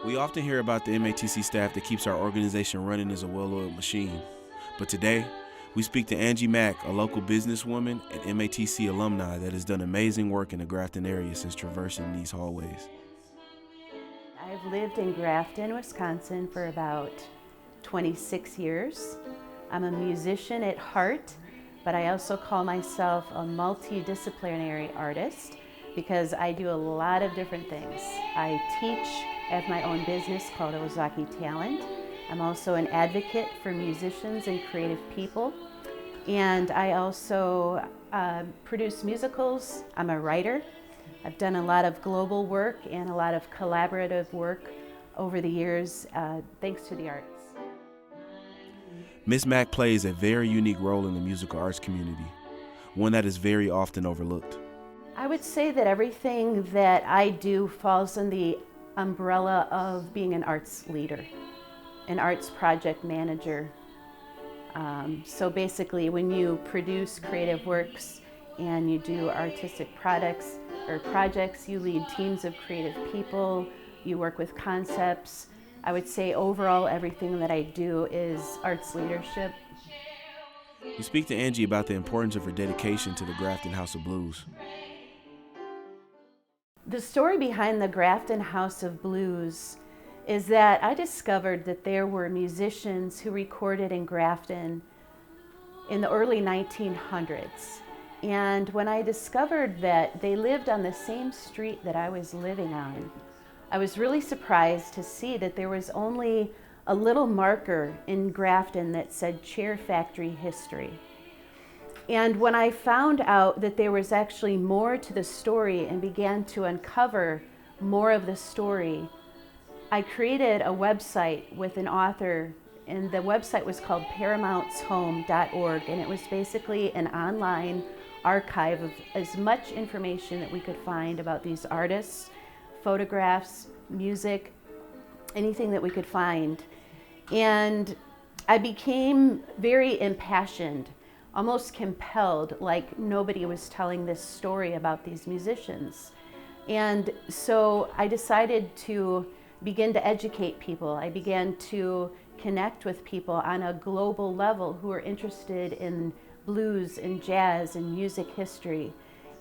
We often hear about the MATC staff that keeps our organization running as a well-oiled machine. But today, we speak to Angie Mack, a local businesswoman and MATC alumni that has done amazing work in the Grafton area since traversing these hallways. I've lived in Grafton, Wisconsin for about 26 years. I'm a musician at heart, but I also call myself a multidisciplinary artist because I do a lot of different things. I teach, I have my own business called Ozaki Talent. I'm also an advocate for musicians and creative people. And I also produce musicals. I'm a writer. I've done a lot of global work and a lot of collaborative work over the years, thanks to the arts. Ms. Mack plays a very unique role in the musical arts community, one that is very often overlooked. I would say that everything that I do falls in the umbrella of being an arts leader, an arts project manager. So basically, when you produce creative works and you do artistic products or projects, you lead teams of creative people, you work with concepts. I would say overall everything that I do is arts leadership. We speak to Angie about the importance of her dedication to the Grafton House of Blues. The story behind the Grafton House of Blues is that I discovered that there were musicians who recorded in Grafton in the early 1900s. And when I discovered that they lived on the same street that I was living on, I was really surprised to see that there was only a little marker in Grafton that said Chair Factory History. And when I found out that there was actually more to the story and began to uncover more of the story, I created a website with an author, and the website was called Paramount'sHome.org, and it was basically an online archive of as much information that we could find about these artists, photographs, music, anything that we could find. And I became very impassioned, almost compelled, like nobody was telling this story about these musicians. And so I decided to begin to educate people. I began to connect with people on a global level who were interested in blues and jazz and music history,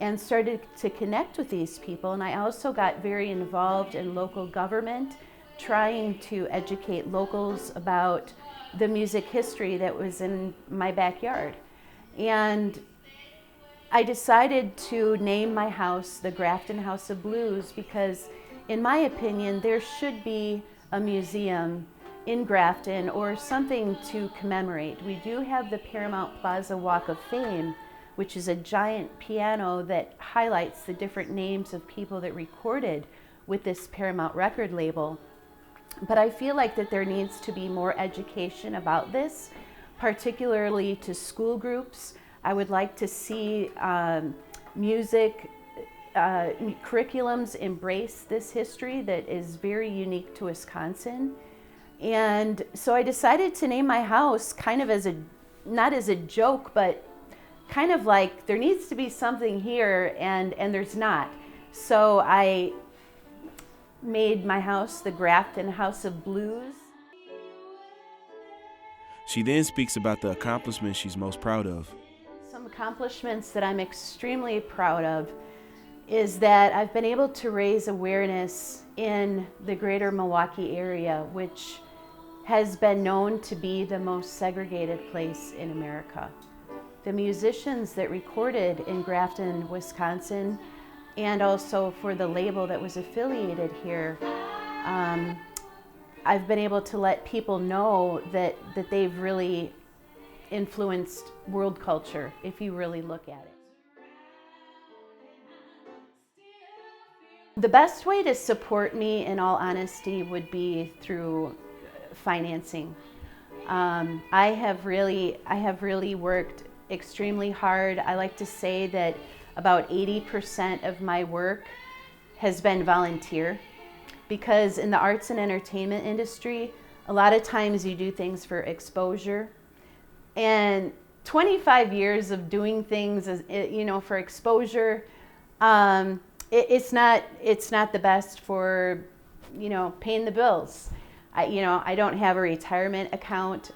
and started to connect with these people. And I also got very involved in local government, trying to educate locals about the music history that was in my backyard. And I decided to name my house the Grafton House of Blues because, in my opinion, there should be a museum in Grafton or something to commemorate. We do have the Paramount Plaza Walk of Fame, which is a giant piano that highlights the different names of people that recorded with this Paramount record label. But I feel like that there needs to be more education about this, particularly to school groups. I would like to see music curriculums embrace this history that is very unique to Wisconsin. And so I decided to name my house kind of as not as a joke, but kind of like there needs to be something here, and there's not. So I made my house the Grafton House of Blues. She then speaks about the accomplishments she's most proud of. Some accomplishments that I'm extremely proud of is that I've been able to raise awareness in the greater Milwaukee area, which has been known to be the most segregated place in America. The musicians that recorded in Grafton, Wisconsin, and also for the label that was affiliated here, I've been able to let people know that they've really influenced world culture, if you really look at it. The best way to support me, in all honesty, would be through financing. I have really worked extremely hard. I like to say that about 80% of my work has been volunteer, because in the arts and entertainment industry, a lot of times you do things for exposure. And 25 years of doing things, for exposure, it's not the best for paying the bills. I don't have a retirement account.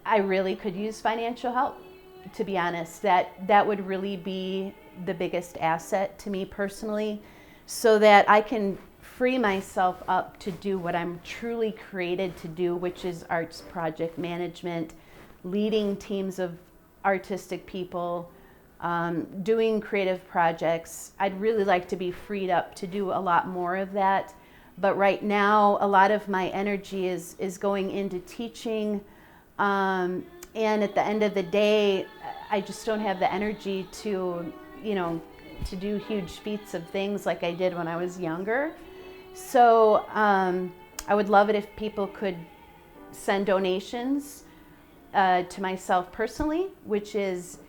I really could use financial help, to be honest. That would really be the biggest asset to me personally, so that I can free myself up to do what I'm truly created to do, which is arts project management, leading teams of artistic people, doing creative projects. I'd really like to be freed up to do a lot more of that. But right now, a lot of my energy is going into teaching. And at the end of the day, I just don't have the energy to do huge feats of things like I did when I was younger. So I would love it if people could send donations to myself personally, which is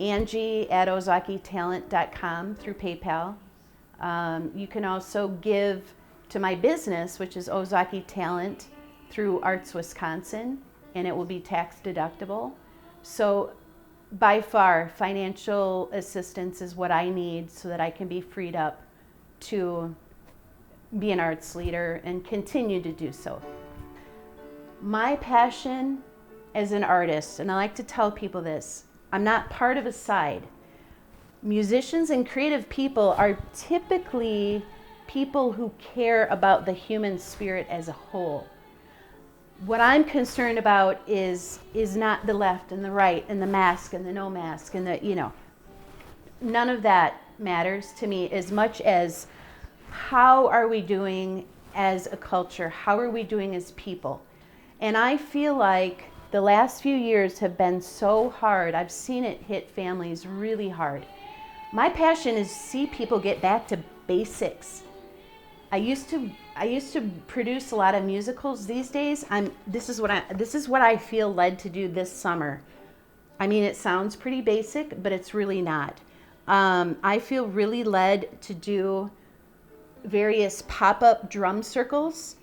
Angie@OzakiTalent.com through PayPal. You can also give to my business, which is Ozaki Talent, through Arts Wisconsin, and it will be tax deductible. So by far, financial assistance is what I need so that I can be freed up to be an arts leader and continue to do so. My passion as an artist, and I like to tell people this, I'm not part of a side. Musicians and creative people are typically people who care about the human spirit as a whole. What I'm concerned about is not the left and the right and the mask and the no mask and none of that matters to me as much as how are we doing as a culture? How are we doing as people? And I feel like the last few years have been so hard. I've seen it hit families really hard. My passion is to see people get back to basics. I used to produce a lot of musicals. These days, this is what I feel led to do this summer. I mean, it sounds pretty basic, but it's really not. I feel really led to do various pop-up drum circles.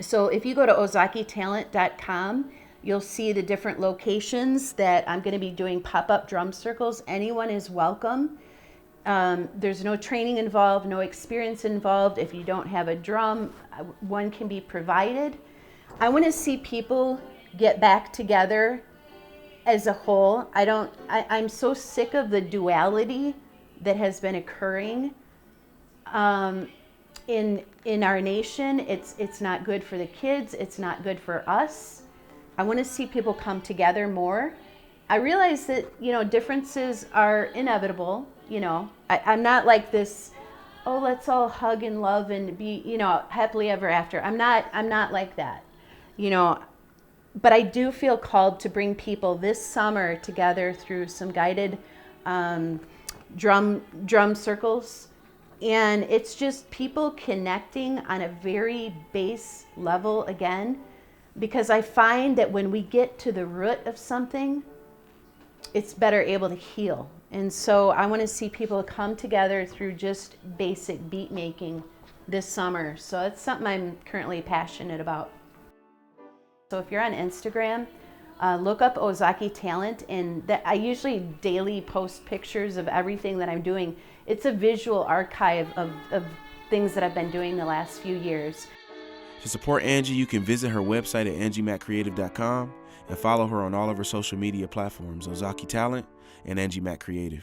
So if you go to OzakiTalent.com, you'll see the different locations that I'm going to be doing pop-up drum circles. Anyone is welcome. There's no training involved, no experience involved. If you don't have a drum, one can be provided. I want to see people get back together as a whole. I'm so sick of the duality that has been occurring in our nation. It's not good for the kids. It's not good for us. I want to see people come together more. I realize that, differences are inevitable. I'm not like this, oh, let's all hug and love and be, happily ever after. I'm not like that, but I do feel called to bring people this summer together through some guided drum circles. And it's just people connecting on a very base level again, because I find that when we get to the root of something, it's better able to heal. And so I want to see people come together through just basic beat making this summer. So it's something I'm currently passionate about. So if you're on Instagram, look up Ozaki Talent, and I usually daily post pictures of everything that I'm doing. It's a visual archive of things that I've been doing the last few years. To support Angie, you can visit her website at angiemackcreative.com and follow her on all of her social media platforms, Ozaki Talent and Angie Mack Creative.